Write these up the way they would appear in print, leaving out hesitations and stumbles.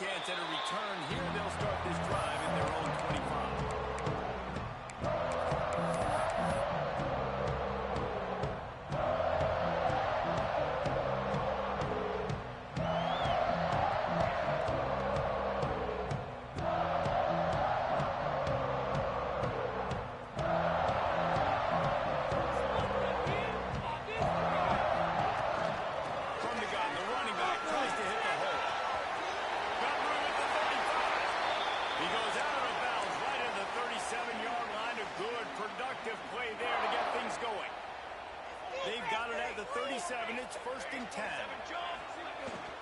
chance at a return here. They'll start this drive in their own 25. It's first and 10.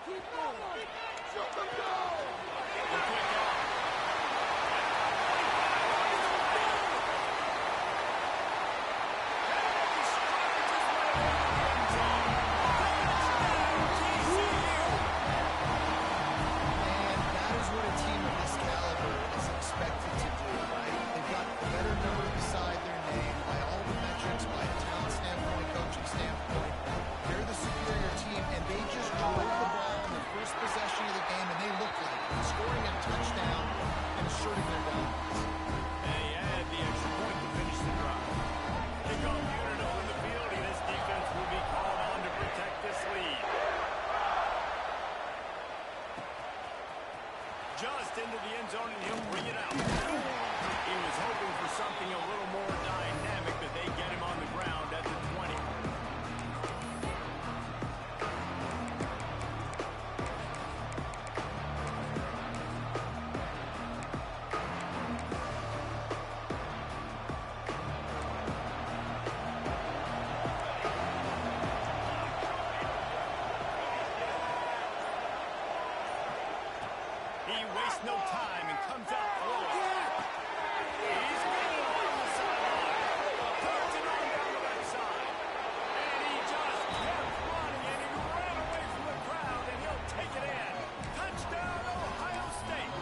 Keep going. Shoot them go. Just into the end zone, and he'll bring it out. He was hoping for something a little more dynamic, but they get him on the ground at the 20. He wastes no time and comes out throwing. He's got it on the sideline. Puts it on down the right side. And he just kept running, and he ran away from the crowd, and he'll take it in. Touchdown, Ohio State.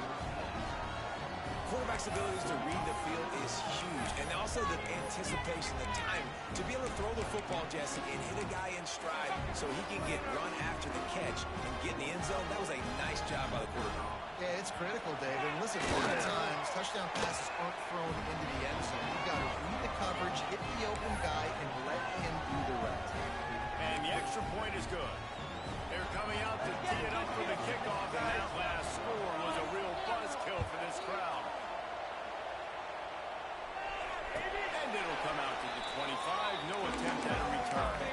Quarterback's abilities to read the field is huge, and also the anticipation, the time to be able to throw the football, Jesse, and hit a guy in stride so he can get run after the catch and get in the end zone. That was a nice job by the quarterback. Yeah, it's critical, David. Listen, a lot of times, touchdown passes aren't thrown into the end zone. You've got to read the coverage, hit the open guy, and let him do the rest. And the extra point is good. They're coming out to tee it up for the kickoff, and that last score was a real buzzkill for this crowd. And it'll come out to the 25. No attempt at a return.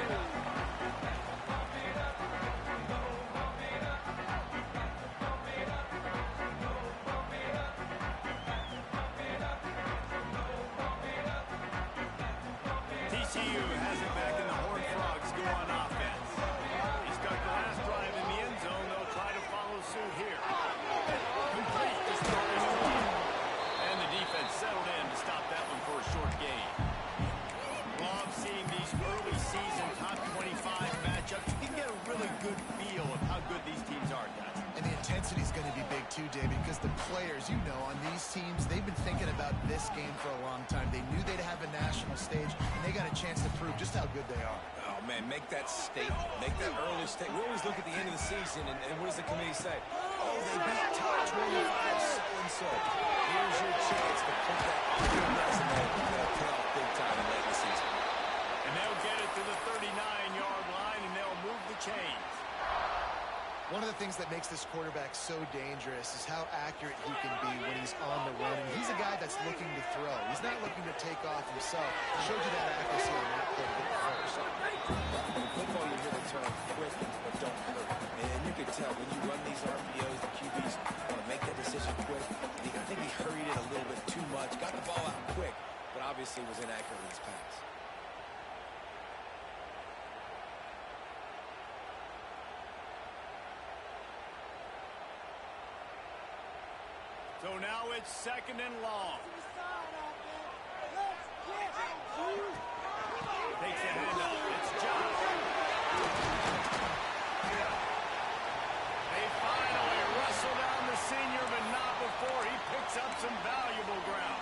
TCU has it back in the Horned Frogs go on offense. He's got the last drive in the end zone. They'll try to follow suit here. Complete to start as one. And the defense settled in to stop that one for a short gain. Love seeing these early season top 25 matchups. You can get a really good feel of how good these teams are, guys. And the intensity is going to be big too, David, because the players, you know, on these teams, they've been thinking about this game for a long time. They knew they'd have a national stage, and they got a chance to prove just how good they are. Oh, man, make that statement. Make that early statement. We always look at the end of the season, and what does the committee say? Oh, they beat top 25 so-and-so. Here's your chance to put that on your resume and pay off big time late in the season. And they'll get it to the 39-yard line, and they'll move the chains. One of the things that makes this quarterback so dangerous is how accurate he can be when he's on the run. And he's a guy that's looking to throw. He's not looking to take off himself. Showed you that accuracy on that play first. In football, you hear the term quick but don't hurt. And you can tell when you run these RPOs, the QBs want to make that decision quick. I think he hurried it a little bit too much. Got the ball out quick, but obviously was inaccurate with his pass. So now it's second and long. Takes the handoff. It's Josh. They finally wrestle down the senior, but not before he picks up some valuable ground.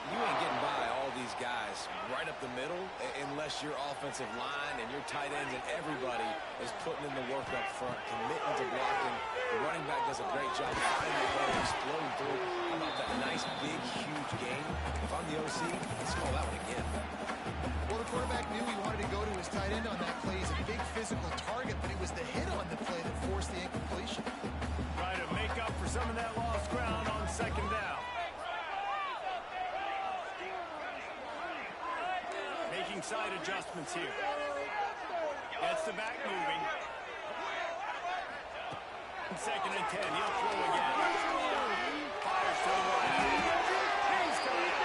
You ain't getting by all these guys right up the middle unless your offensive line and your tight ends and everybody is putting in the work up front, committing to blocking. The running back does a great job finding the ball, exploding through. How about that nice, big, huge game? If I'm the OC, let's call that one again. Well, the quarterback knew he wanted to go to his tight end on that play. He's a big physical target, but it was the hit on the play that forced the incompletion. Try to make up for some of that lost ground on second down. Making side adjustments here. Gets the back moving. Second and 10. He'll throw again. Fires to the right. He's got it.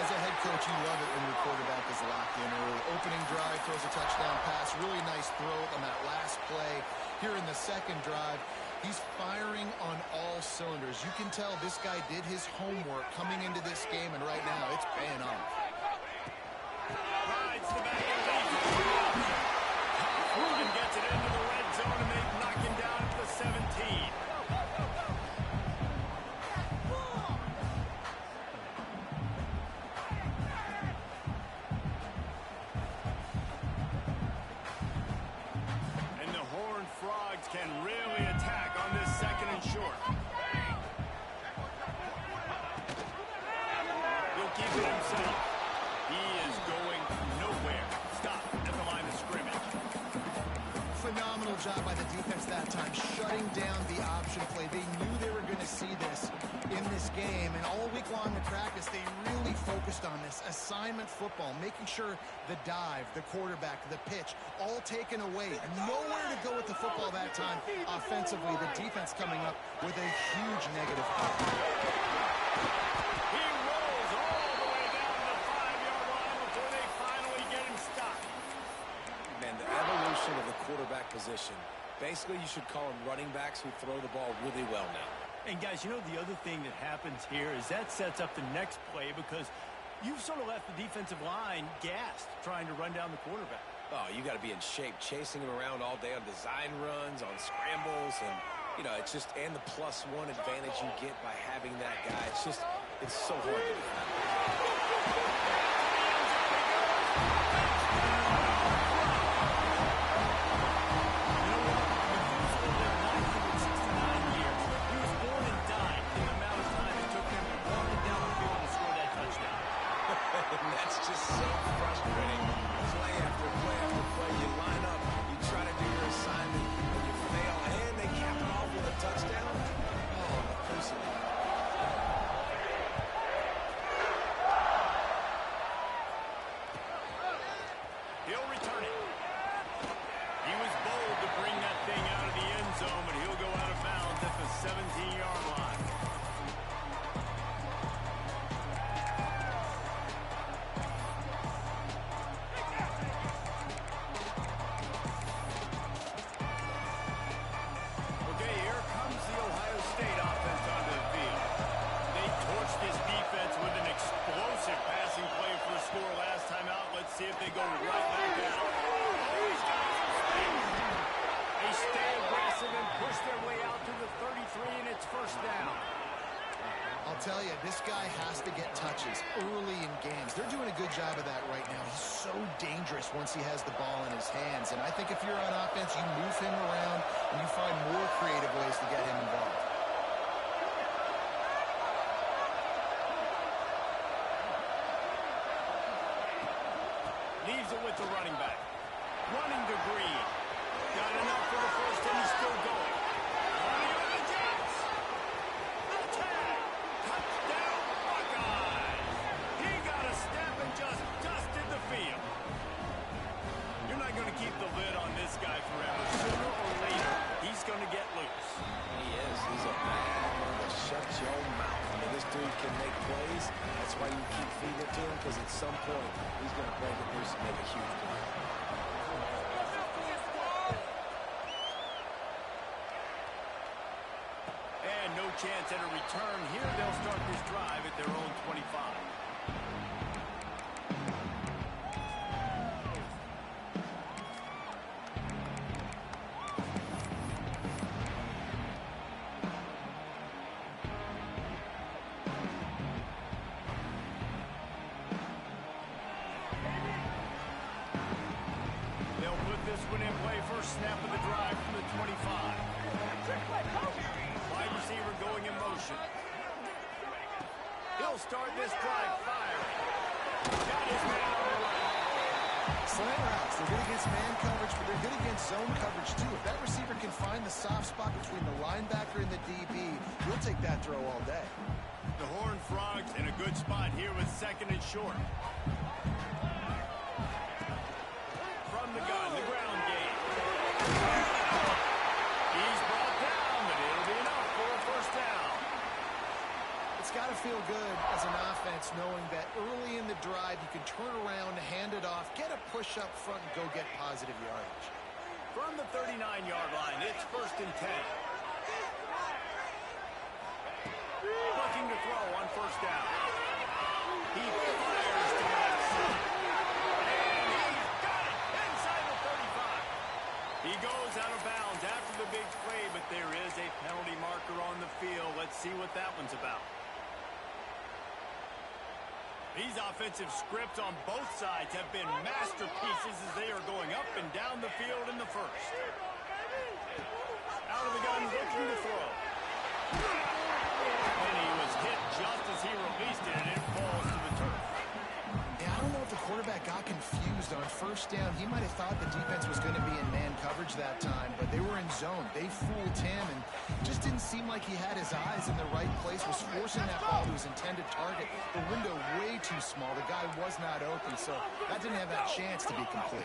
As a head coach, you love it when your quarterback is locked in early. Opening drive, throws a touchdown pass. Really nice throw on that last play. Here in the second drive, he's firing on all cylinders. You can tell this guy did his homework coming into this game, and right now it's paying off. Rides the back and leads. Rubin gets it into the red zone, and they knock him down at the 17. And the Horned Frogs can really attack on this second and short. He'll keep it himself. He is going nowhere. Stop at the line of scrimmage. Phenomenal job by the defense that time, shutting down the option play. They knew they were going to see this in this game, and all week long in practice, they really focused on this assignment football, making sure the dive, the quarterback, the pitch, all taken away. Nowhere to go with the football that time offensively. The defense coming up with a huge negative play. He rolls all the way down to the 5-yard line before they finally get him stopped. Man, the evolution of the quarterback position. Basically, you should call them running backs who throw the ball really well now. And guys, you know the other thing that happens here is that sets up the next play because you've sort of left the defensive line gassed trying to run down the quarterback. Oh, you got to be in shape, chasing him around all day on design runs, on scrambles, and, you know, it's just, and the +1 advantage you get by having that guy. It's just, it's so hard to defend. That's just so frustrating. Play after play after play. You line up, you try to do your assignment, and you fail, and they cap it off with a touchdown. Oh, personally. He'll return it. He was bold to bring that thing out of the end zone, but he'll go out of bounds at the 17-yard line. See if they go right back out. They stay aggressive and push their way out to the 33, and it's first down. I'll tell you, this guy has to get touches early in games. They're doing a good job of that right now. He's so dangerous once he has the ball in his hands. And I think if you're on offense, you move him around and you find more creative ways to get him involved. Leaves it with the running back. Running to Green. Got enough for the first, and he's still going. Running on the Jets. Attack. Touchdown, Buckeyes. He got a step and just dusted the field. You're not going to keep the lid on this guy forever. Sooner or later, he's going to get loose. He is. He's a bad one to shut your mouth. I mean, this dude can make plays. That's why you keep feeding it to him, because at some point, he's going to break it loose and make a huge play. And no chance at a return here. They'll start this drive at their own 25. this one in play. First snap of the drive from the 25. Wide receiver going in motion. He'll start this drive firing. Got his man on the right. Slant routes, they're good against man coverage, but they're good against zone coverage too. If that receiver can find the soft spot between the linebacker and the DB, he'll take that throw all day. The Horned Frogs in a good spot here with second and short. From the gun, the ground game. He's brought down, but it'll be enough for a first down. It's got to feel good as an offense knowing that early in the drive you can turn around, hand it off, get a push up front, and go get positive yardage. From the 39-yard line, it's first and 10. Looking to throw on first down. He fires to the left side. And he's got it inside the 35. He goes out of bounds after the big play, but there is a penalty marker on the field. Let's see what that one's about. These offensive scripts on both sides have been masterpieces as they are going up and down the field in the first. Out of the gun, looking to throw. And he was hit just as he released it, and it falls to the turf. Yeah, I don't know if the quarterback got confused on first down. He might have thought the defense was going to be in man coverage that time, but they were in zone. They fooled him, and just didn't seem like he had his eyes in the right place, was forcing that ball to his intended target. The window way too small. The guy was not open, so that didn't have that chance to be complete.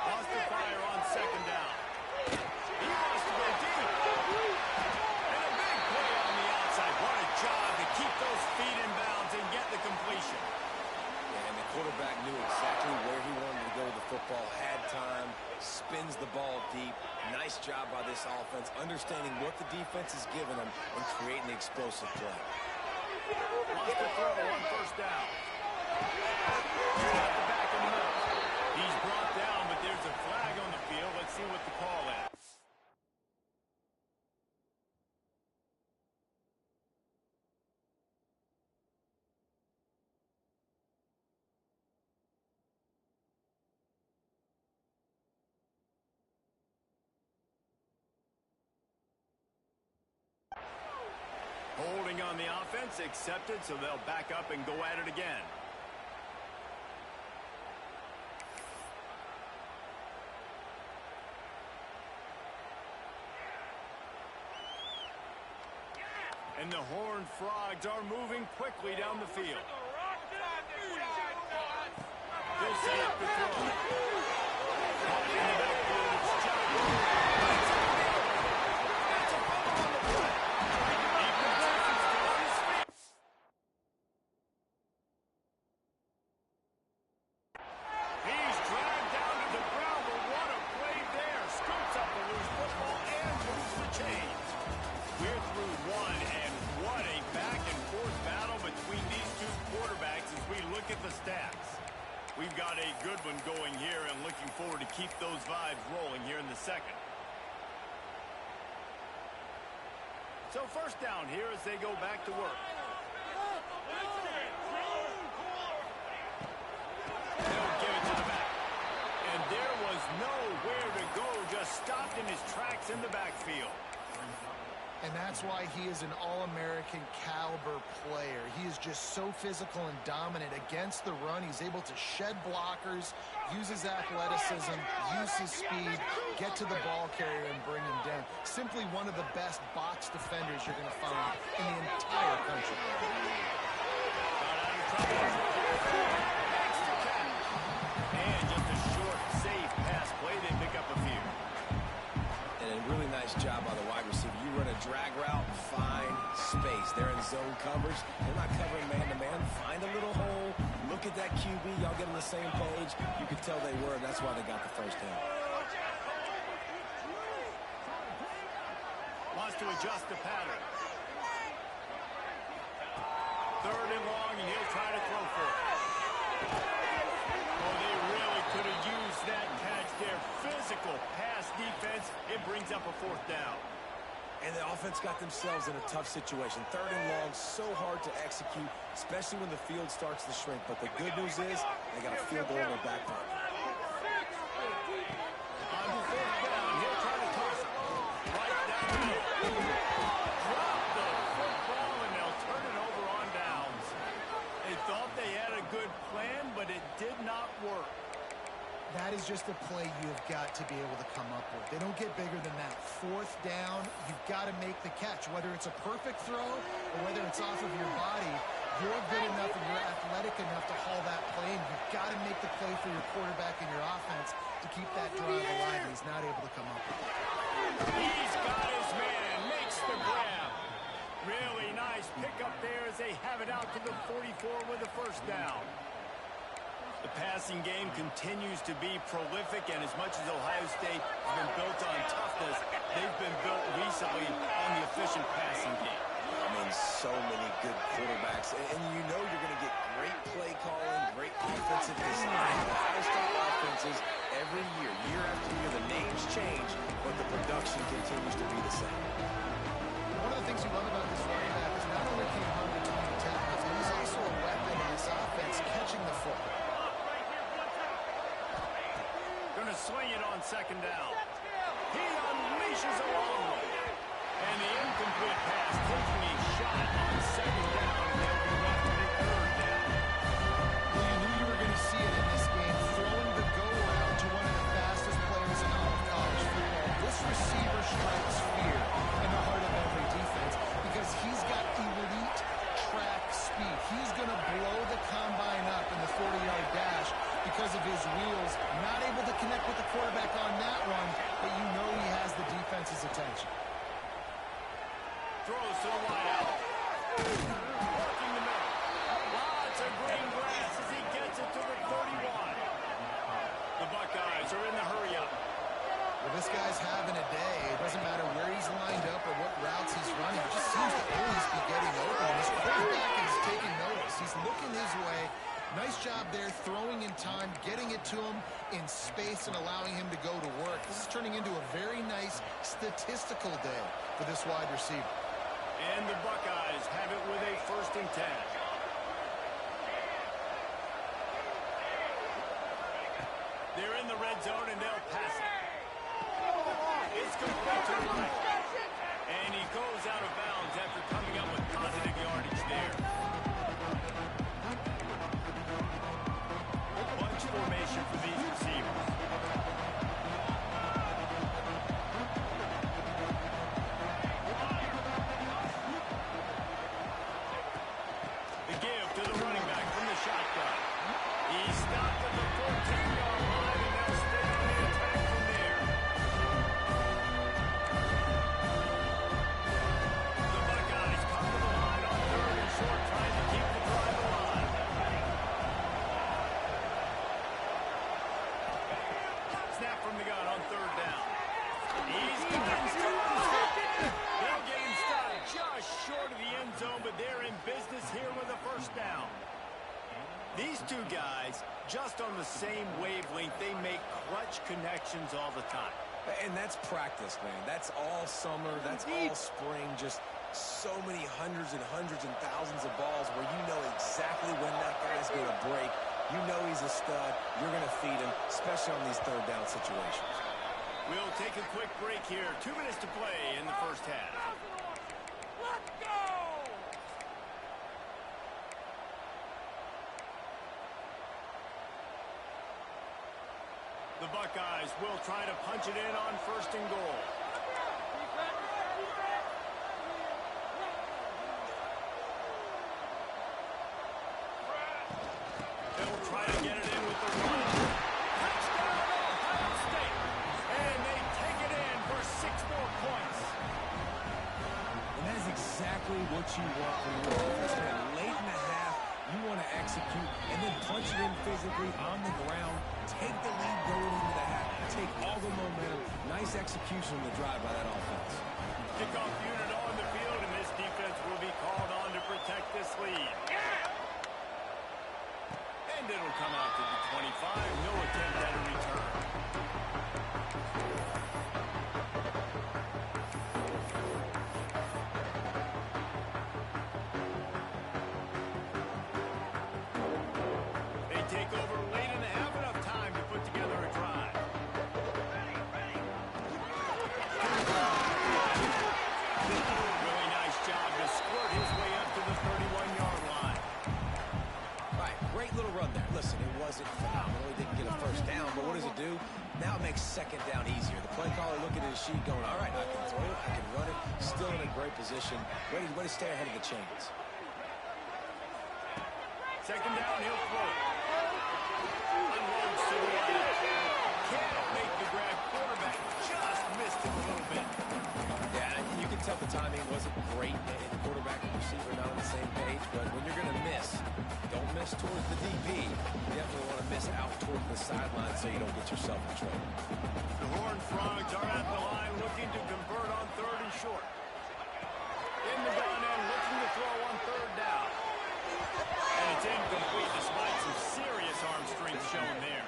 Lost the fire on second down. He wants to go deep. And a big play on the outside. What a job to keep those feet in bounds and get the completion. And the quarterback knew exactly where he wanted to go with the football, had time, spins the ball deep. Nice job by this offense, understanding what the defense is giving them and creating the explosive play. Lost the throw on first down. Got the back in the middle. He's brought down, but there's a flag on the field. Let's see what the call is. Holding on the offense, accepted, so they'll back up and go at it again. And the Horned Frogs are moving quickly down the field. They'll set up the throw. Caught in the backfield, it's Johnson. That's a fumble on the play. He's dragged down to the ground, but what a play there. Scoops up the loose football and moves the chains. We're through one, and what a back-and-forth battle between these two quarterbacks as we look at the stats. We've got a good one going here and looking forward to keep those vibes rolling here in the second. So first down here as they go back to work. They'll give it to the back. And there was nowhere to go, just stopped in his tracks in the backfield. And that's why he is an All-American caliber player. He is just so physical and dominant against the run. He's able to shed blockers, use his athleticism, use his speed, get to the ball carrier and bring him down. Simply one of the best box defenders you're going to find in the entire country. And just a short, safe pass play. They pick up a few. And a really nice job by the wide receiver. You run a drag route, find space. They're in zone coverage. They're not covering man-to-man. Find a little hole. Look at that QB. Y'all get on the same page. You could tell they were, and that's why they got the first down. Wants to adjust the pattern. Third and long, and he'll try to throw for it. Oh, they really could have used that catch there. Physical pass defense. It brings up a fourth down. And the offense got themselves in a tough situation. Third and long, so hard to execute, especially when the field starts to shrink. But the good news is they got a field goal in their back pocket. That is just a play you have got to be able to come up with. They don't get bigger than that. Fourth down, you've got to make the catch. Whether it's a perfect throw or whether it's off of your body, you're good enough and you're athletic enough to haul that play, and you've got to make the play for your quarterback and your offense to keep that drive alive, and he's not able to come up with it. He's got his man, makes the grab. Really nice pickup there as they have it out to the 44 with a first down. The passing game continues to be prolific, and as much as Ohio State has been built on toughness, they've been built recently on the efficient passing game. I mean, so many good quarterbacks, and you know you're going to get great play calling, great offensive design. Ohio State offenses every year, year after year, the names change, but the production continues to be the same. One of the things you love about this running back is not only can he run between the tackles, but he's also a weapon in this offense, catching the football. Going to swing it on second down. He unleashes a long one. And the incomplete pass taking a shot on second down. And they'll be left with a third down. Well, you knew you were going to see it in this game, throwing the go route to one of the fastest players in all of college football. This receiver strikes fear in the heart of every defense because he's got elite track speed. He's going to blow the combine up in the 40-yard dash because of his wheels. Not able to connect with the quarterback on that one, but you know he has the defense's attention. Throws to the wideout. Working the middle. Lots of green grass as he gets it to the 31. The Buckeyes are in the hurry-up. Well, this guy's having a day. It doesn't matter where he's lined up or what routes he's running. It just seems to always be getting open. His quarterback is taking notice. He's looking his way. Nice job there, throwing in time, getting it to him in space and allowing him to go to work. This is turning into a very nice statistical day for this wide receiver. And the Buckeyes have it with a 1st and 10. They're in the red zone and they'll pass it. It's complete to the right. And he goes out of bounds after coming up with positive yardage there. Bunch formation for these receivers. The give to the running back from the shotgun. He stopped at the 14-yard line, and they'll stay on the attack from there. The Buckeyes come to the line on 3rd and short, trying to keep the drive alive. Snap from the gun on 3rd down. He's got him stopped. They'll get him stopped just short of the end zone, but they're in business here with a 1st down. These two guys, just on the same wavelength, they make clutch connections all the time. And that's practice, man. That's all summer. That's all spring. Just so many hundreds and thousands of balls where you know exactly when that guy's going to break. You know he's a stud. You're going to feed him, especially on these 3rd down situations. We'll take a quick break here. 2 minutes to play in the first half. Let's go! The Buckeyes will try to punch it in on 1st and goal. They'll try to get it in with the run. Touchdown, Ohio State! And they take it in for 6 more points. And that is exactly what you want from your offense, man. Late in the half, you want to execute and then punch it in physically on the ground. Take the lead going into the half. Take all the momentum. Nice execution on the drive by that offense. Kickoff unit on the field, and this defense will be called on to protect this lead. And it'll come out to the 25. No attempt at a return. They take over late in the half, enough time to put together a drive. Really nice job to squirt his way up to the 31-yard line. All right, great little run there. Listen, it wasn't phenomenal. He didn't get a 1st down, but what does it Now it makes second down easier. The play caller looking at his sheet going, all right, I can throw it, I can run it. Still in a great position. Way to stay ahead of the chains. Second down, he'll throw it. Unloads to the right. Can't make the grab. Quarterback just missed him a little bit. Yeah, you can tell the timing wasn't great. And the quarterback and receiver not on the same page. But when you're going to miss, don't miss towards the DB. You definitely want to miss out toward the sideline so you don't get yourself in trouble. The Horned Frogs are at the line looking to convert on 3rd and short. In the gun and looking to throw on 3rd down. And it's incomplete despite some serious arm strength shown there.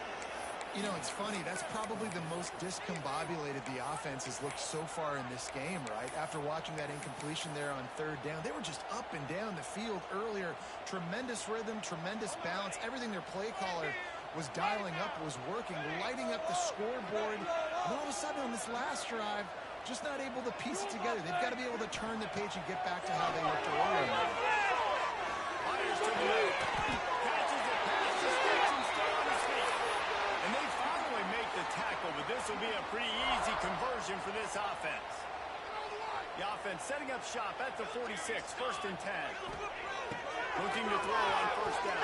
You know, it's funny. That's probably the most discombobulated the offense has looked so far in this game, right? After watching that incompletion there on 3rd down, they were just up and down the field earlier. Tremendous rhythm, tremendous balance. Everything their play caller was dialing up was working, lighting up the scoreboard. And all of a sudden on this last drive, just not able to piece it together. They've got to be able to turn the page and get back to how they looked earlier. Fires to the left. Catches it past the sticks and still on his feet. And they finally make the tackle, but this will be a pretty easy conversion for this offense. The offense setting up shop at the 46, 1st and 10. Looking to throw on 1st down.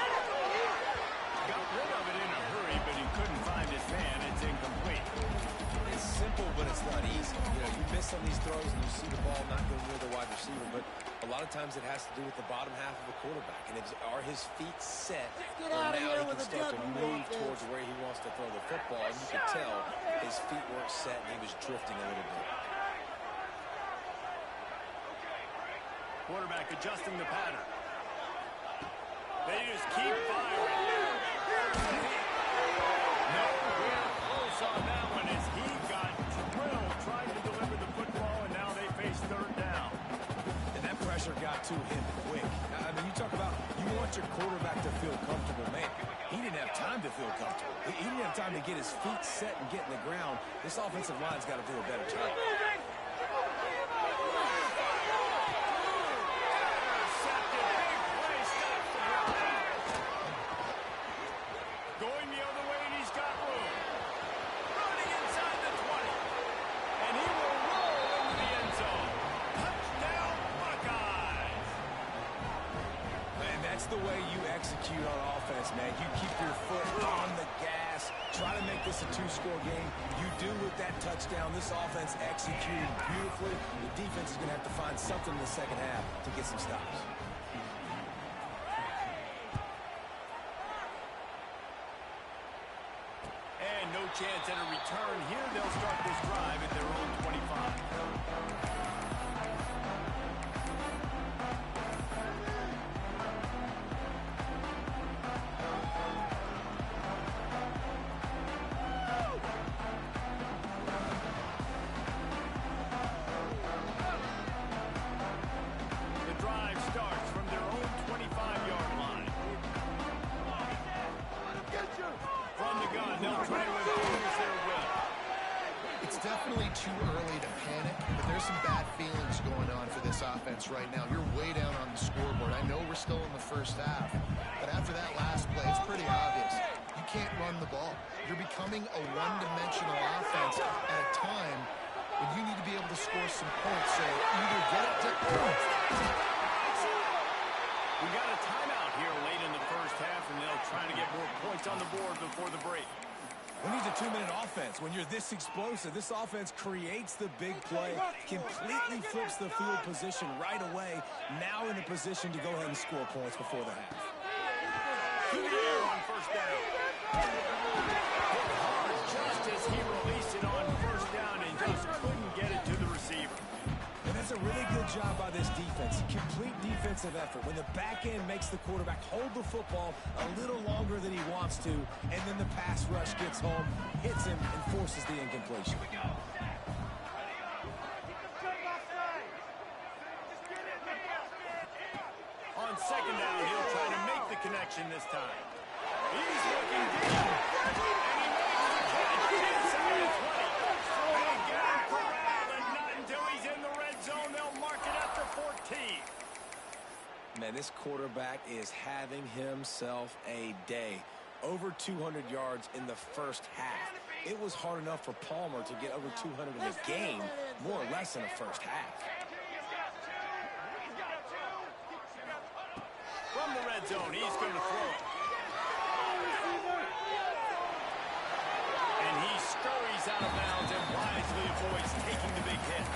Got rid of it in a hurry, but he couldn't find his man. It's incomplete. It's simple, but it's not easy. You know, you miss some of these throws and you see the ball not go near the wide receiver, but a lot of times it has to do with the bottom half of the quarterback. And are his feet set? Get or out of now here he with can a start to juggle move offense. towards where he wants to throw the football. And you could tell his feet weren't set and he was drifting a little bit. Quarterback adjusting the pattern. They just keep firing. Nowhere close on that one as he got drilled trying to deliver the football, and now they face 3rd down. And that pressure got to him quick. I mean, you talk about you want your quarterback to feel comfortable. Man, he didn't have time to feel comfortable. He didn't have time to get his feet set and get in the ground. This offensive line's got to do a better job. Going the other way, and he's got room. Running inside the 20. And he will roll into the end zone. Touchdown, Buckeyes. And that's the way you execute on offense, man. You keep your foot on the gas. Try to make this a 2-score game. You do with that touchdown. This offense executed beautifully. The defense is going to have to find something in the second half to get some stops. And no chance at a return here. They'll start this drive at their own 25. The drive starts from their own 25-yard line. From the gun, they'll try to impose their will. It's definitely too early to panic, but there's some bad feelings going on for this offense right now. You're way down on the scoreboard. I know we're still in the first half, but after that last play, it's pretty obvious. You can't run the ball. You're becoming a one-dimensional offense at a time when you need to be able to score some points. So either get it to... We got a timeout here late in the first half, and they'll try to get more points on the board before the break. When he's a 2-minute offense, when you're this explosive, this offense creates the big play, completely flips the field position right away, now in a position to go ahead and score points before the half. To the air on 1st down. Hit hard just as he released it on 1st down and just couldn't get it to the receiver. And that's a really good job by this defense. Complete defensive effort. When the back end makes the quarterback hold the football a little longer than he wants to, and then the pass rush gets home, hits him, and forces the incompletion. On 2nd down, he'll try to make the connection this time. He's looking deep. And he makes the catch inside the 20. They got him corralled, and not until he's in the red zone, they'll mark it at the 14. Man, this quarterback is having himself a day. Over 200 yards in the first half. It was hard enough for Palmer to get over 200 in a game, more or less in the first half. From the red zone, he's going to throw it. And he scurries out of bounds and wisely avoids taking the big hit.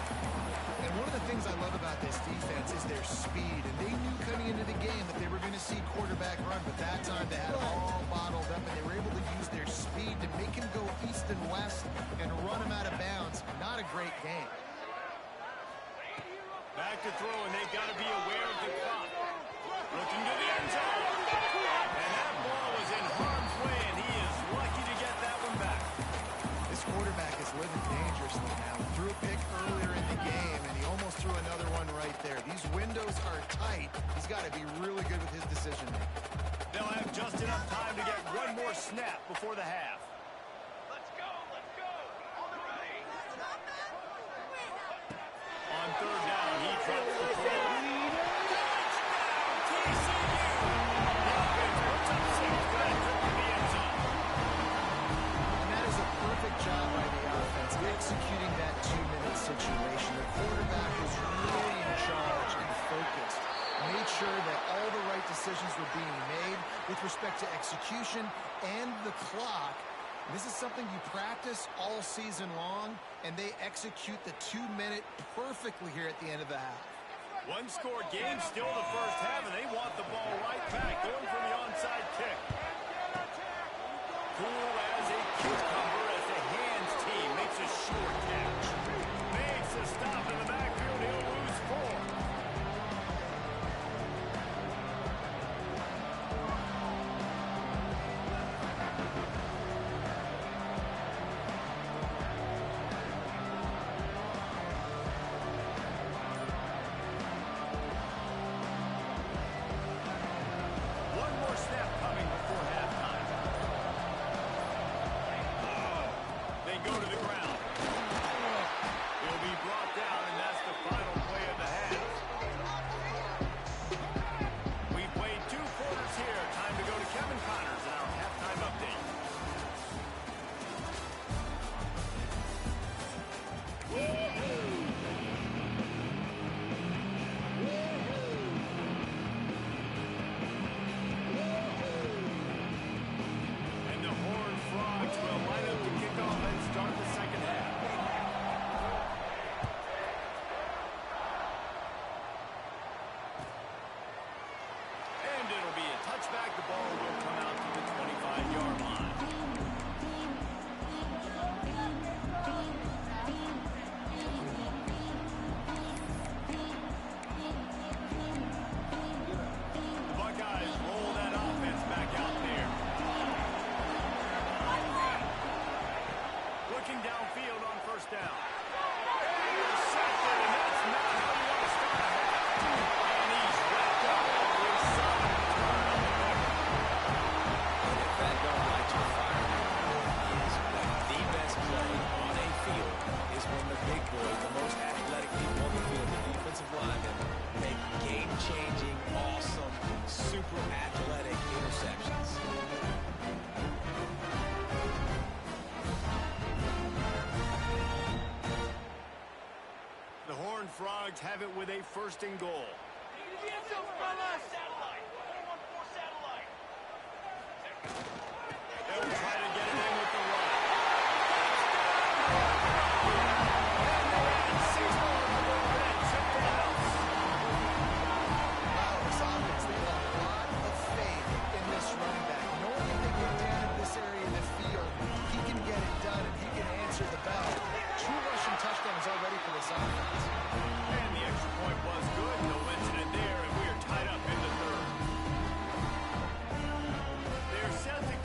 And one of the things I love about this defense is their speed. And they knew coming into the game that they were going to see quarterback run, but that time they had it all bottled up, and they were able to use their speed to make him go east and west and run him out of bounds. Not a great game. Back to throw, and they've got to be aware of the clock. Looking to the end zone. And that ball was in harm's way, and he is lucky to get that one back. This quarterback is living dangerously now. He threw a pick earlier in the game, and he almost threw another one right there. These windows are tight. He's got to be really good with his decision-making. They'll have just enough time to get one more snap before the half. Let's go, let's go. On the right. On third down, he drops the throw. Job by the offense, executing that 2-minute situation. The quarterback was really in charge and focused. Made sure that all the right decisions were being made with respect to execution and the clock. This is something you practice all season long, and they execute the 2-minute perfectly here at the end of the half. One-score game, still the first half, and they want the ball right back, going for the onside kick. Cool as a cucumber as the hands team makes a short catch. Makes a stop in the backfield. He'll lose 4. One more snap coming before halftime. They go to the ground. He'll be brought down, and that's the final play of the half. We've played 2 quarters here. Time to go to Kevin Connors in our halftime update. And the Horned Frogs will line up to kick off and start the second half. And it'll be a touchback. The ball will come out to the 25-yard line. The Buckeyes roll that offense back out there. Looking downfield on first down. Intercepted, and that's not how you want to start a half. And he's wrapped up with a solid return on the cover. And if that don't light your fire, is that the best play on a field is when the big boys, the most athletic people on the field, the defensive linemen, make game-changing, awesome, super athletic interceptions. The Horned Frogs have it with a first and goal. They'll try to get it in with the run. And 6 more to go bench at the house. Wow, this offense, they have a lot of faith in this running back. Knowing if they get down in this area of the field, he can get it done and he can answer the bell. 2 rushing touchdowns already for this offense. And the extra point was good. No incident there, and we are tied up in the third. They're set to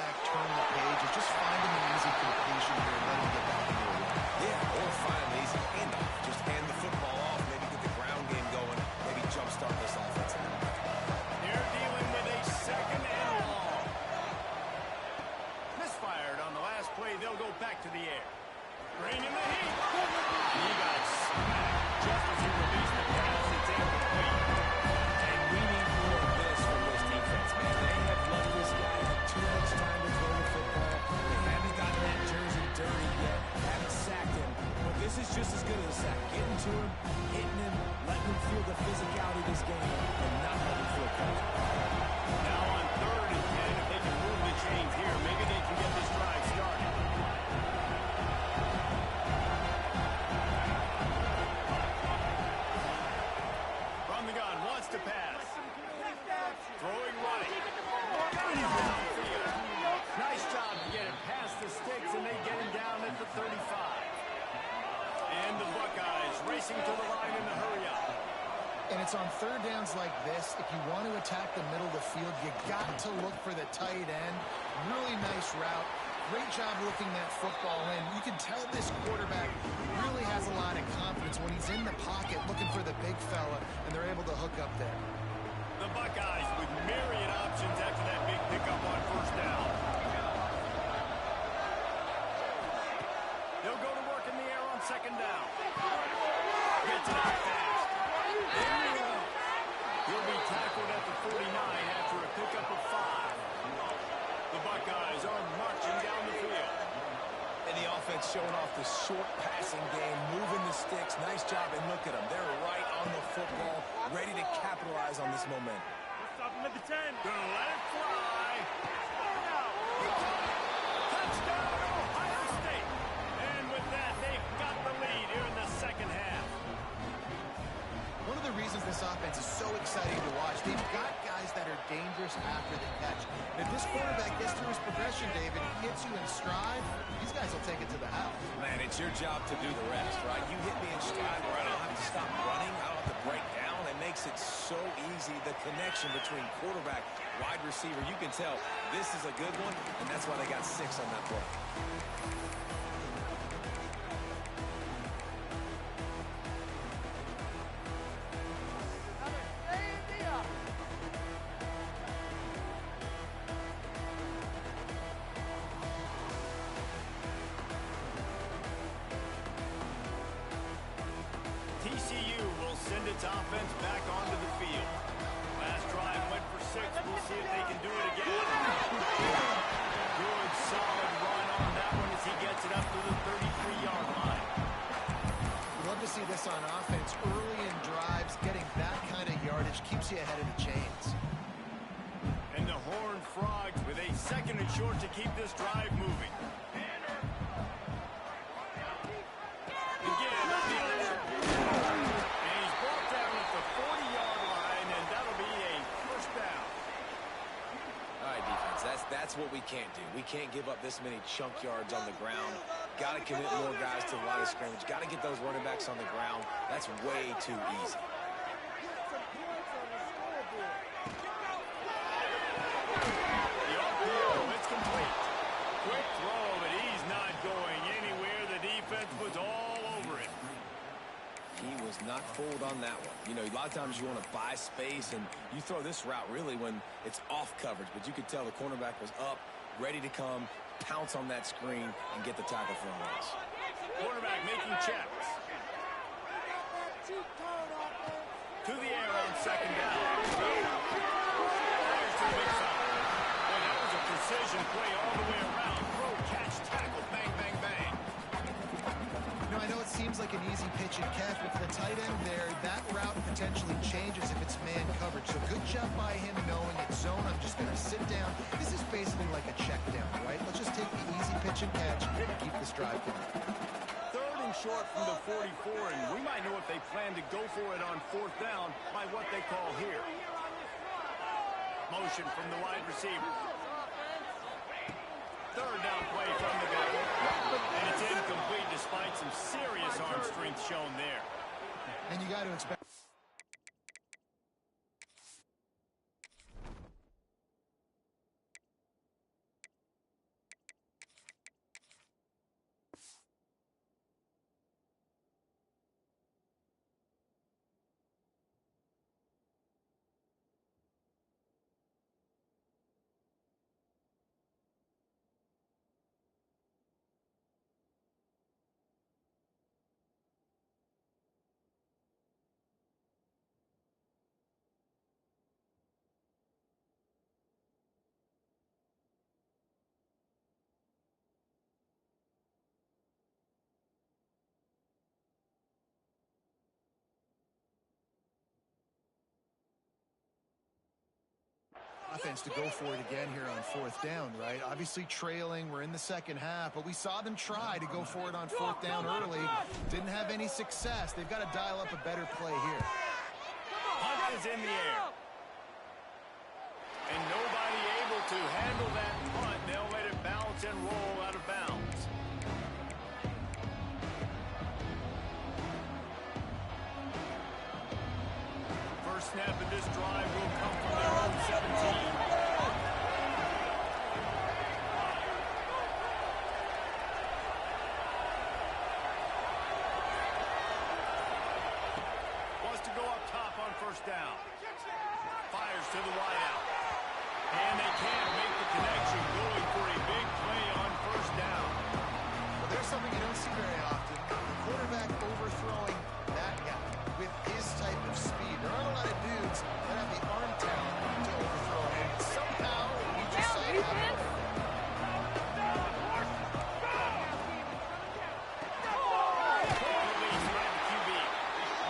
quarterback turn the page and just find him an easy completion here and let him get back into a run. Yeah, or find an easy handoff. Just hand the football off, maybe get the ground game going, maybe jumpstart this offense a little bit. They're dealing with a second and long. Misfired on the last play. They'll go back to the air. Bringing the heat. He got smacked just as he released the pass. It's incomplete. And we need more of this from this defense, man. They have let this guy have too much time to throw the football. They haven't gotten that jersey dirty yet. Haven't sacked him. But this is just as good as a sack. Getting to him, hitting him, letting him feel the physicality of this game, and not letting him feel comfortable. Now on 3rd and 10, if they can move the chains here, maybe they can get this drive started. From the gun, wants to pass. Throwing right. Got him downfield. Nice job to get him past the sticks, and they get him down at the 35. And the Buckeyes racing to the line in the hurry up. And it's on 3rd downs like this. If you want to attack the middle of the field, you got to look for the tight end. Really nice route. Great job looking that football in. You can tell this quarterback really has a lot of confidence when he's in the pocket looking for the big fella, and they're able to hook up there. The Buckeyes with myriad options after that big pickup on 1st down. They'll go to work in the air on 2nd down. Gets it out fast. He'll be tackled at the 49 after a pickup of 5. The Buckeyes are marching down the field. And the offense showing off the short passing game, moving the sticks. Nice job, and look at them. They're right on the football, ready to capitalize on this momentum. Stop him at the 10. Gonna let it fly. Touchdown, Ohio State. And with that, they've got the lead here in the 2nd half. One of the reasons this offense is so exciting to watch, they've got guys that are dangerous after the catch. And if this quarterback gets through his progression, David, hits you in stride, these guys will take it to the house. Man, it's your job to do the rest, right? You hit me in stride where I don't have to stop running. I don't have to break down. It makes it so easy. The connection between quarterback, wide receiver, you can tell this is a good one, and that's why they got 6 on that play. TCU will send its offense back onto the field. Last drive went for 6. We'll see if they can do it again. Good, solid run on that one as he gets it up to the 33-yard line. Love to see this on offense. Early in drives, getting that kind of yardage keeps you ahead of the chains. And the Horned Frogs with a 2nd and short to keep this drive moving. Again, and he's brought down at the 40-yard line, and that'll be a 1st down. All right, defense, that's what we can't do. We can't give up this many chunk yards on the ground. Got to commit more guys to the line of scrimmage. Got to get those running backs on the ground. That's way too easy. The RPO, it's complete. Quick throw, but he's not going anywhere. The defense was all over it. He was not fooled on that one. You know, a lot of times you want to buy space, and you throw this route really when it's off coverage. But you could tell the cornerback was up, ready to come, pounce on that screen, and get the tackle for a loss. Quarterback making checks. To the air on 2nd down. There's the big side. Boy, that was a precision play all the way around. Throw, catch, tackle, bang, bang, bang. You know, I know it seems like an easy pitch and catch, but for the tight end there, that route potentially changes if it's man coverage. So good job by him knowing it's zone. I'm just going to sit down. This is basically like a check down, right? Let's just take the easy pitch and catch and keep this drive going. 3rd and short from the 44, and we might know if they plan to go for it on 4th down by what they call here. Motion from the wide receiver. 3rd down play from the gun. And it's incomplete despite some serious arm strength shown there. And you got to expect offense to go for it again here on fourth down, right? Obviously trailing, we're in the second half, but we saw them try to go for it on fourth down early. Didn't have any success. They've got to dial up a better play here. Punt is in the air. And nobody able to handle that punt. They'll let it bounce and roll out of bounds. First snap of this drive will come from their own 17. Wants to go up top on first down. Fires to the wideout. And they can't make the connection, going for a big play on first down. Well, there's something you don't see very often. The quarterback overthrowing that guy with his type of speed. There aren't a lot of dudes that have the arm talent to overthrow him. Somehow, we just saw it happen. Release by the QB.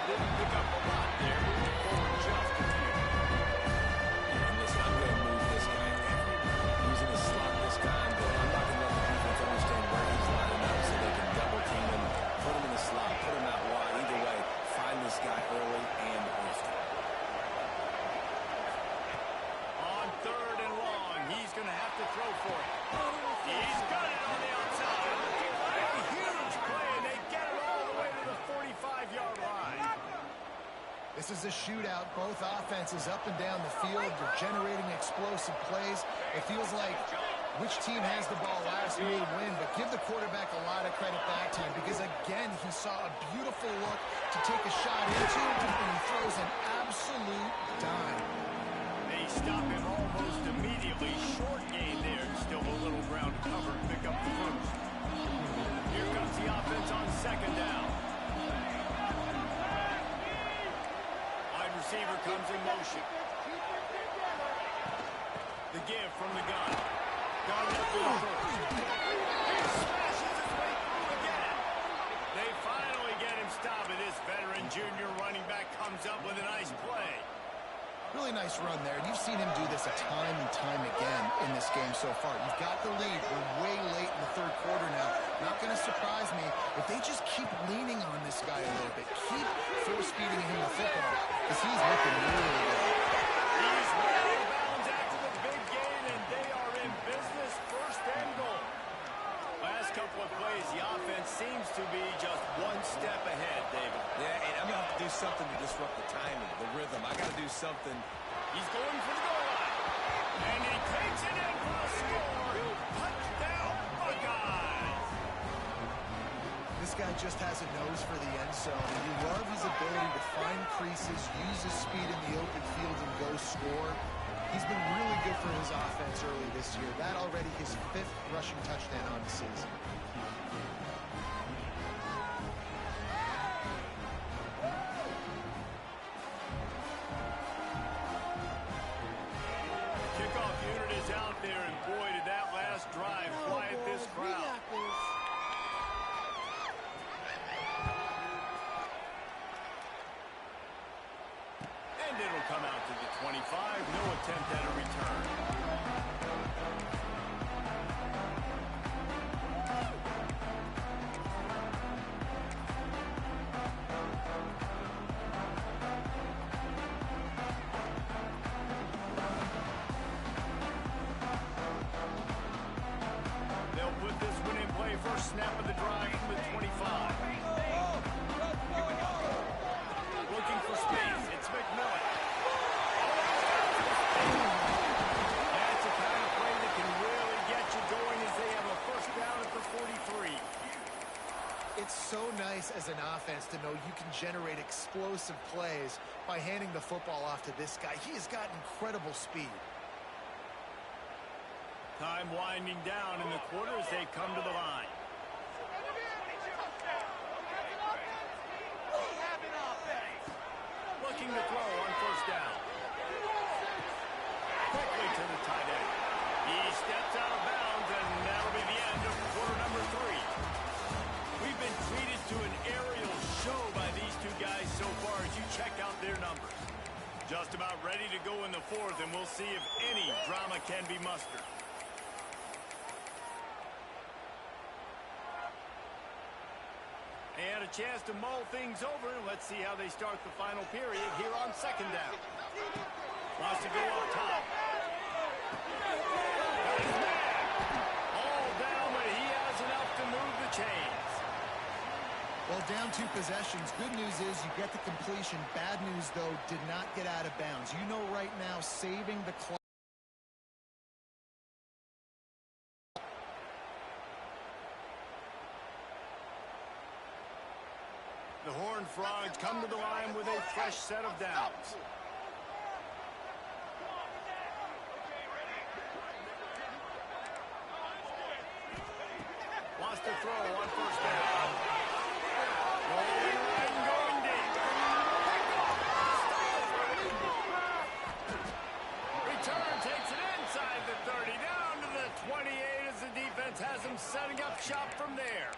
Didn't pick up a lot there. Moving forward just a few. And listen, I'm going to move this guy. He's in the slot this time, but I'm not going to let the defense understand where he's lining up so they can double team him, put him in the slot, put him out wide. Either way, find this guy early and often. On third and long, he's going to have to throw for it. He's got it on the outside. A huge play, and they get it all the way to the 45-yard line. This is a shootout. Both offenses up and down the field. They're generating explosive plays. It feels like which team has the ball last may win, but give the quarterback a lot of credit that time because, again, he saw a beautiful look to take a shot into, and he throws an absolute dime. They stop him almost immediately. Short gain there. Still a little ground to cover and pick up the first. Here comes the offense on second down. Wide receiver comes in motion. The give from the gun. Gun up to the first. He smashes his way through again. They finally get him stopped. This veteran junior running back comes up with a nice play. Really nice run there, and you've seen him do this a time and time again in this game so far. You've got the lead. We're way late in the third quarter now. Not going to surprise me if they just keep leaning on this guy a little bit. Keep force-feeding him the football, because he's looking really good. He's right out of bounds after the big gain, and they are in business. First and goal. Last couple of plays, the offense seems to be just one step ahead, David. Yeah, and I'm going to have to do something to disrupt the timing, the rhythm. I got to do something. He's going for the goal line. And he takes it in for a score. Touchdown, Buckeyes. This guy just has a nose for the end zone, and you love his ability to find creases, use his speed in the open field, and go score. He's been really good for his offense early this year. That already his 5th rushing touchdown on the season. Kickoff unit is out there, and boy, did that last drive quiet this crowd. And it'll come out to the 25. No attempt at a return. They'll put this one in play. First snap of the drive from the 25. Looking for space. It's McMillan. That's the kind of play that can really get you going as they have a first down at the 43. It's so nice as an offense to know you can generate explosive plays by handing the football off to this guy. He has got incredible speed. Time winding down in the quarter as they come to the line. Looking to throw on first down. Quickly to the tight end. He steps out of bounds, and that'll be the end of quarter number 3. We've been treated to an aerial show by these two guys so far as you check out their numbers. Just about ready to to go in the fourth, and we'll see if any drama can be mustered. They had a chance to mull things over. Let's see how they start the final period here on second down. Wants to go up top. Got his man. All down, but he has enough to move the chains. Well, down 2 possessions. Good news is you get the completion. Bad news, though, did not get out of bounds. You know right now, saving the clock. The Horned Frogs come to the line with a fresh set of downs. Wants to throw on first down. Rolling right and going deep. Return takes it inside the 30, down to the 28 as the defense has them setting up shop from there.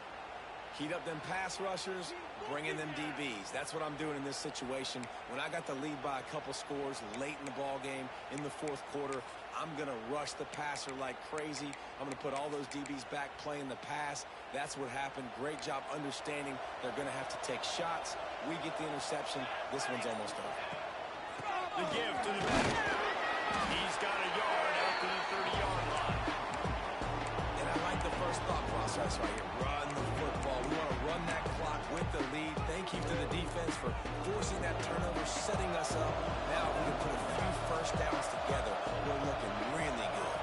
Heat up them pass rushers, bring in them DBs. That's what I'm doing in this situation. When I got the lead by a couple scores late in the ball game, in the fourth quarter, I'm going to rush the passer like crazy. I'm going to put all those DBs back playing the pass. That's what happened. Great job understanding they're going to have to take shots. We get the interception. This one's almost over. The give to the back. He's got a yard out to the 30-yard line. And I like the first thought process right here. Run the football. We want to run that clock with the lead. Thank you to the defense for forcing that turnover, setting us up. Now we can put a few first downs together. We're looking really good.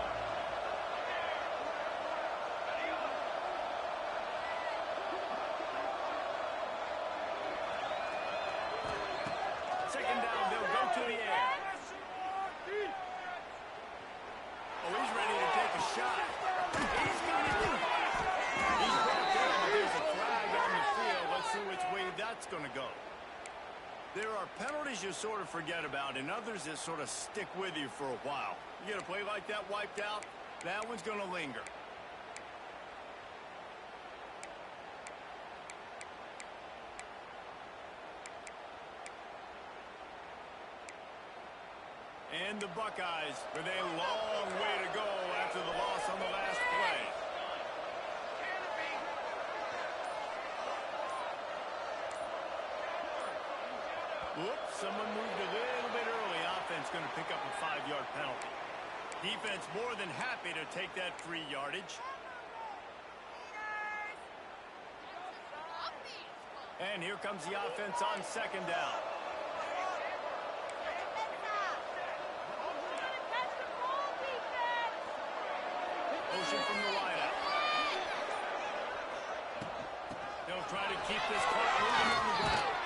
Second down, they'll go to the air. Oh, he's ready to take a shot. He's going to do it. He's brought down, but there's a flag on the field. Let's see which way that's going to go. There are penalties you sort of forget about and others that sort of stick with you for a while. You get a play like that wiped out, that one's going to linger. And the Buckeyes with a long way to go after the loss on the last play. Whoops, someone moved a little bit early. Offense going to pick up a 5-yard penalty. Defense more than happy to take that free yardage. And here comes the offense on second down. Motion from the wideout. They'll try to keep this clock moving on the ground.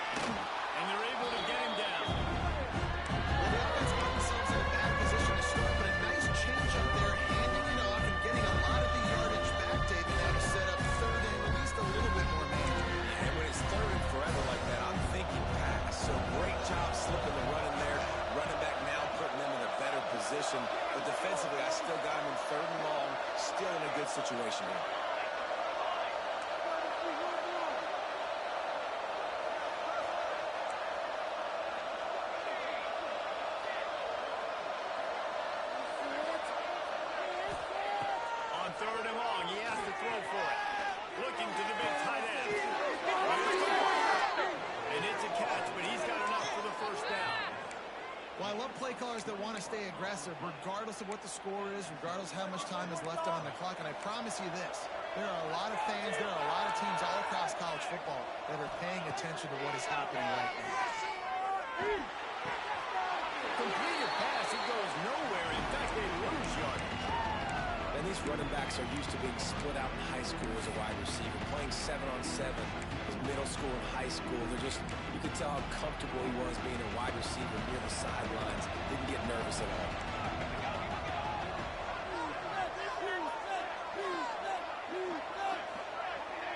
And they're able to get him down. Well, the offense got themselves in a bad position to start, but a nice change up there, handing it off and getting a lot of the yardage back, David, now to set up third and at least a little bit more manageable. And when it's third and forever like that, I'm thinking pass. So great job slipping the run in there. Running back now putting them in a better position. But defensively, I still got him in third and long. Still in a good situation here. On third and long, he has to throw for it. Looking to the big tight end. And it's a catch, but he's got enough for the first down. Well, I love play callers that want to stay aggressive regardless of what the score is, regardless of how much time is left on the clock. And I promise you this, there are a lot of fans, there are a lot of teams all across college football that are paying attention to what is happening right now. Completed pass, it goes nowhere. In fact, they lose yardage. And these running backs are used to being split out in high school as a wide receiver, playing 7-on-7 as middle school and high school. They're just, you could tell how comfortable he was being a wide receiver near the sidelines. Didn't get nervous at all.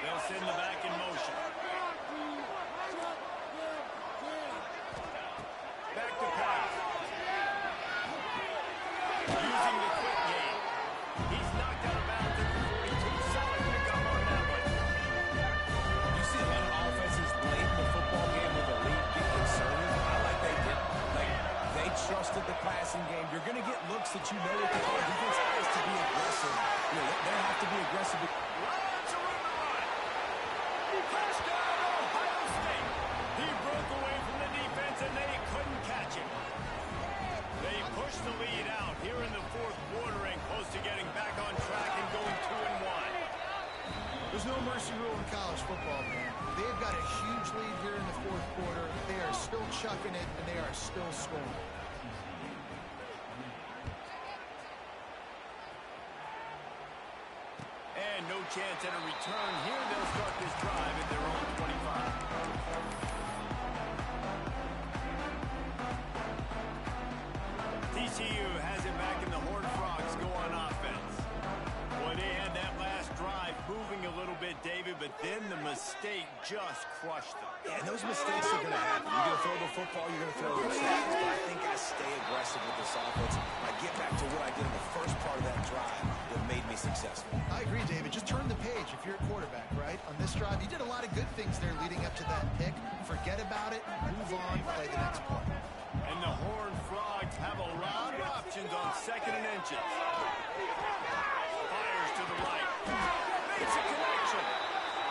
They'll send the back in motion. Back to pass. Using the quick game. He's knocked out of bounds at the 42. Solid pickup on that one. You see a lot of offenses late in the football game with a lead get conservative. I like they did. Like, they trusted the pass. that you know what to call. Defense has to be aggressive. You know, they have to be aggressive. Lions are in the run. Touchdown, Ohio State. He broke away from the defense, and they couldn't catch him. They pushed the lead out here in the fourth quarter and close to getting back on track and going 2-1. There's no mercy rule in college football, man. They've got a huge lead here in the fourth quarter. They are still chucking it, and they are still scoring. And no chance at a return here. They'll start this drive at their own 25. TCU has it back in the Horned Frogs go on offense. Boy, they had that last drive moving a little bit, David, but then the mistake just crushed them. Yeah, and those mistakes are going to happen. You're going to throw the football, you're going to throw the mistakes. But I think I stay aggressive with this offense. I get back to what I did in the first part of that drive that made me successful. I agree, David. Just turn the page if you're a quarterback, right? On this drive, you did a lot of good things there leading up to that pick. Forget about it, move on, play the next play. And the Horned Frogs have a lot of options on 2nd and inches. Fires to the right. Makes a connection.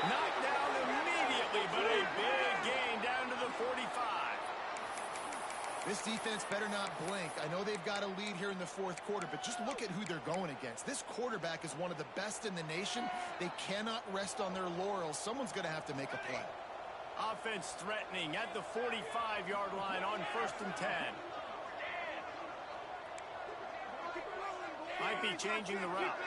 Knocked down immediately, but a big gain down to the 45. This defense better not blink. I know they've got a lead here in the fourth quarter, but just look at who they're going against. This quarterback is one of the best in the nation. They cannot rest on their laurels. Someone's going to have to make a play. Offense threatening at the 45-yard line on 1st and 10. Might be changing the route.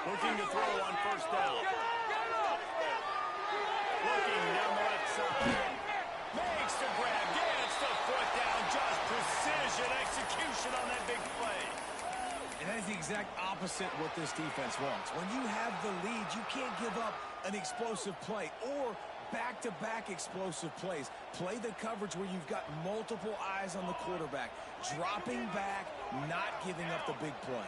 Looking to throw on 1st down. Looking down the left side. Makes the grab, gets the foot down, just precision execution on that big play. And that is the exact opposite what this defense wants. When you have the lead, you can't give up an explosive play or back-to-back explosive plays. Play the coverage where you've got multiple eyes on the quarterback, dropping back, not giving up the big play.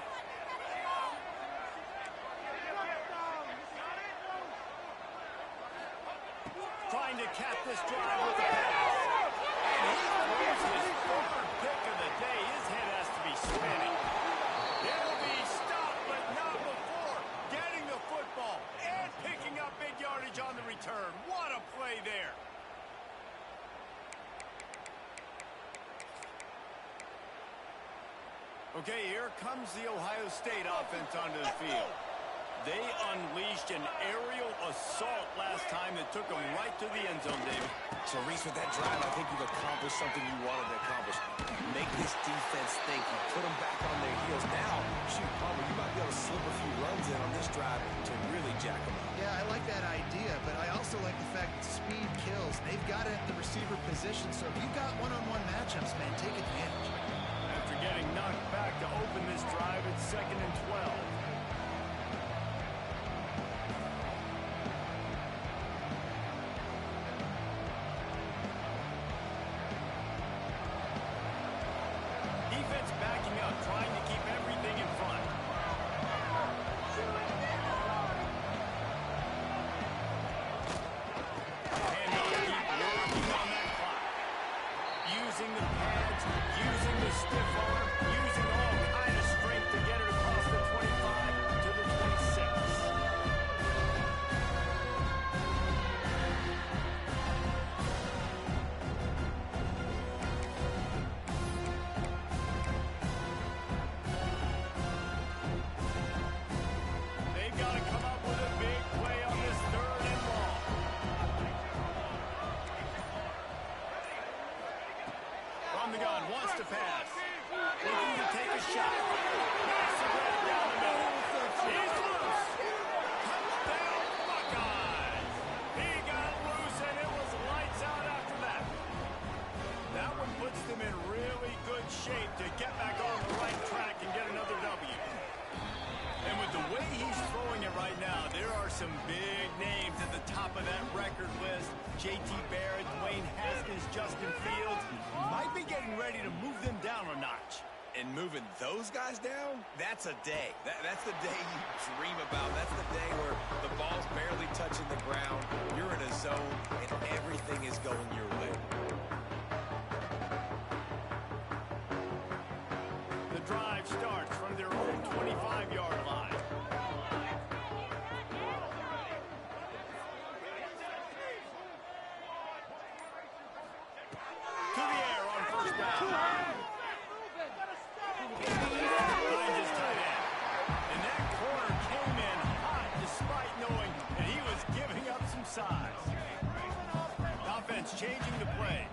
Trying to cap this drive with a pass. And he throws his third pick of the day. His head has to be spinning. It'll be stopped, but not before getting the football and picking up big yardage on the return. What a play there. Okay, here comes the Ohio State offense onto the field. They unleashed an aerial assault last time that took them right to the end zone, David. So, Reese, with that drive, I think you've accomplished something you wanted to accomplish. Make this defense think. You put them back on their heels. Now, shoot, Palmer, you might be able to slip a few runs in on this drive to really jack them up. Yeah, I like that idea, but I also like the fact that speed kills. They've got it at the receiver position, so if you've got one-on-one matchups, man, take advantage. After getting knocked back to open this drive, it's 2nd and 12. Defense backing up, trying to keep everything in front. Handoff, keep working on that clock. Using the pads, using the stiff arm, using all kind of strength to get it across the 25 to the 26. They've got to come up with a big play on this 3rd and long. From the gun, wants to pass. Looking to take a shot. Massive grab down the middle. He's loose. Touchdown, Buckeyes. He got loose, and it was lights out after that. That one puts them in really good shape to get back on the right track and get another W. And with the way he's throwing it right now, there are some big names at the top of that record list. J.T. Barrett, Dwayne Haskins, Justin Fields might be getting ready to move them down a notch. And moving those guys down, that's a day. That's the day you dream about. That's the day where the ball's barely touching the ground, you're in a zone, and everything is going your way. starts from their own 25-yard line. To the air on first down. Finds his tight end. And that corner came in hot despite knowing that he was giving up some size. Offense changing the play.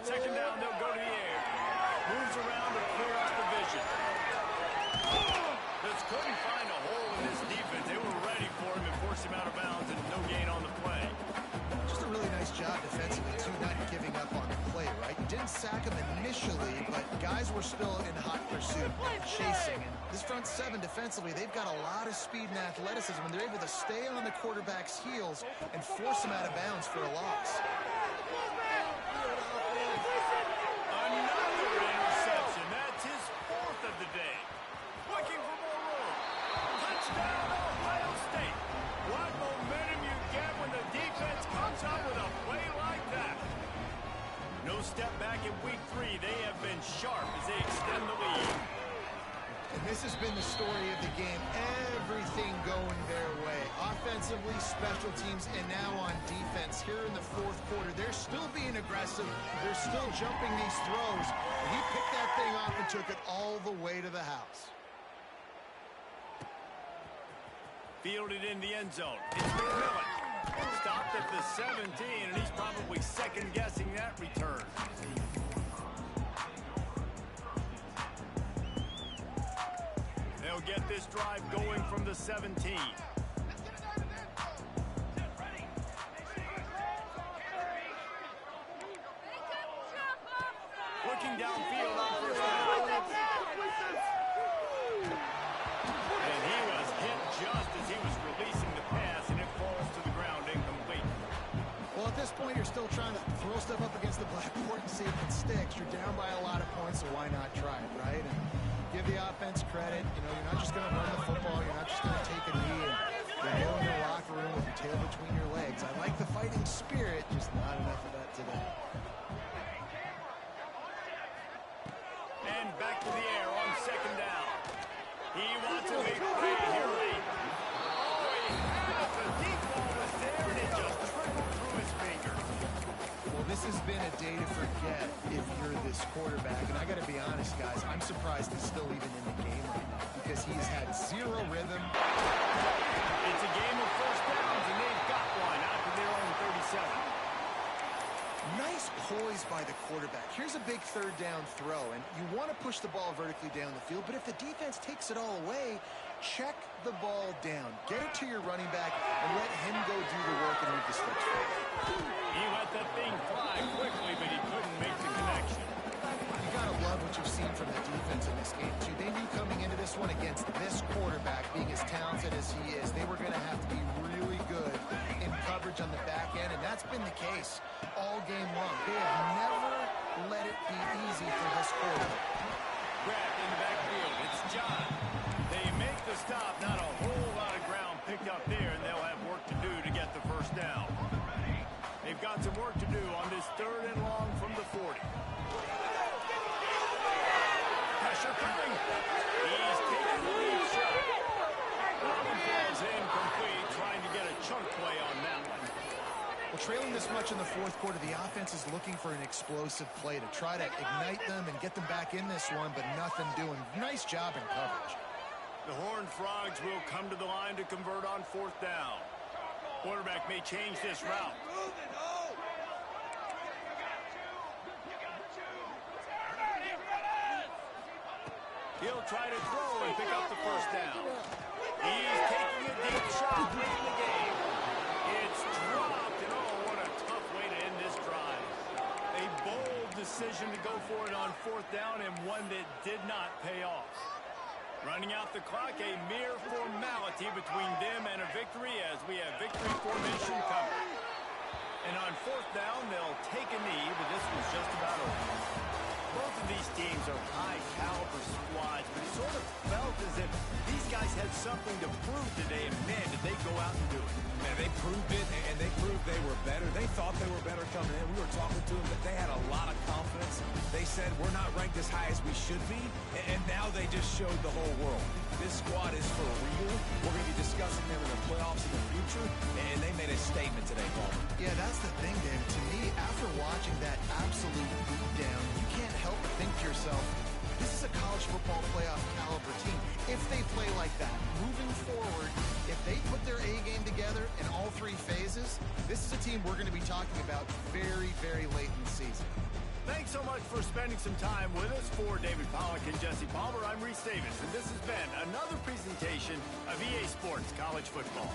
Second down, they'll go to the air. Moves around to clear out the vision. Just couldn't find a hole in this defense. They were ready for him and forced him out of bounds, and no gain on the play. Just a really nice job defensively, too, not giving up on the play, right? You didn't sack him initially, but guys were still in hot pursuit, chasing. And this front seven defensively, they've got a lot of speed and athleticism, and they're able to stay on the quarterback's heels and force him out of bounds for a loss. Another interception. That's his fourth of the day. Looking for more room. Touchdown, Ohio State. What momentum you get when the defense comes up with a play like that. No step back in week 3. They have been sharp as they extend the lead. And this has been the story of the game. Everything going their way. Offensively, special teams, and now on defense. Here in the fourth quarter, they're still being aggressive. They're still jumping these throws. And he picked that thing off and took it all the way to the house. Fielded in the end zone. It's McMillan. Stopped at the 17, and he's probably second-guessing that return. They'll get this drive going from the 17. Looking downfield on first down. And he was hit just as he was releasing the pass, and it falls to the ground incomplete. Well, at this point, you're still trying to throw stuff up against the blackboard and see if it sticks. You're down by a lot of points, so why not try it, right? And give the offense credit. You know, you're not just going to run the football. You're not just going to take a knee and go in your locker room with your tail between your legs. I like the fighting spirit, just not enough of that today. And back to the air on second down. He wants a big play here late. Oh, he had it. The deep ball was there, and it just trickled through his fingers. Well, this has been a day to forget if you're this quarterback. And I got to be honest, guys, I'm surprised he's still even in the game right now because he's had zero rhythm. It's a game of first downs, and they've got one out to their own 37. Nice poise by the quarterback. Here's a big third down throw, and you want to push the ball vertically down the field, but if the defense takes it all away, check the ball down. Get it to your running back and let him go do the work and move the sticks forward. He let that thing fly quickly, but he couldn't make the connection. You got to love what you've seen from the defense in this game, too. They knew coming into this one against this quarterback, being as talented as he is, they were going to have to be really good in coverage on the back end, and that's been the case all game long. They have never let it be easy for this quarterback. Grabbed in the backfield. It's John. They make the stop. Not a whole lot of ground picked up there, and they'll have work to do to get the first down. They've got some work to do on this third and long from the 40. Pressure coming. He's taking the lead shot. Falls incomplete, trying to get a chunk play on that one. Well, trailing this much in the fourth quarter, the offense is looking for an explosive play to try to ignite them and get them back in this one, but nothing doing. Nice job in coverage. The Horned Frogs will come to the line to convert on fourth down. Quarterback may change this route. He'll try to throw and pick up the first down. He's taking a deep shot late in the game. It's dropped, and oh, what a tough way to end this drive. A bold decision to go for it on fourth down, and one that did not pay off. Running out the clock, a mere formality between them and a victory as we have victory formation coming. And on fourth down, they'll take a knee, but this was just about over. Both of these teams are high-caliber squads, but it sort of felt as if these guys had something to prove today, and man, did they go out and do it. Man, they proved it, and they proved they were better. They thought they were better coming in. We were talking to them, but they had a lot of confidence. They said, we're not ranked as high as we should be, and now they just showed the whole world. This squad is for real. We're going to be discussing them in the playoffs in the future, and they made a statement today, Paul. Yeah, that's the thing, David. To me, after watching that absolute beatdown, you can't help but think to yourself, this is a college football playoff caliber team. If they play like that, moving forward, if they put their A game together in all three phases, this is a team we're going to be talking about very, very late in the season. Thanks so much for spending some time with us. For David Pollack and Jesse Palmer, I'm Reese Davis, and this has been another presentation of EA Sports College Football.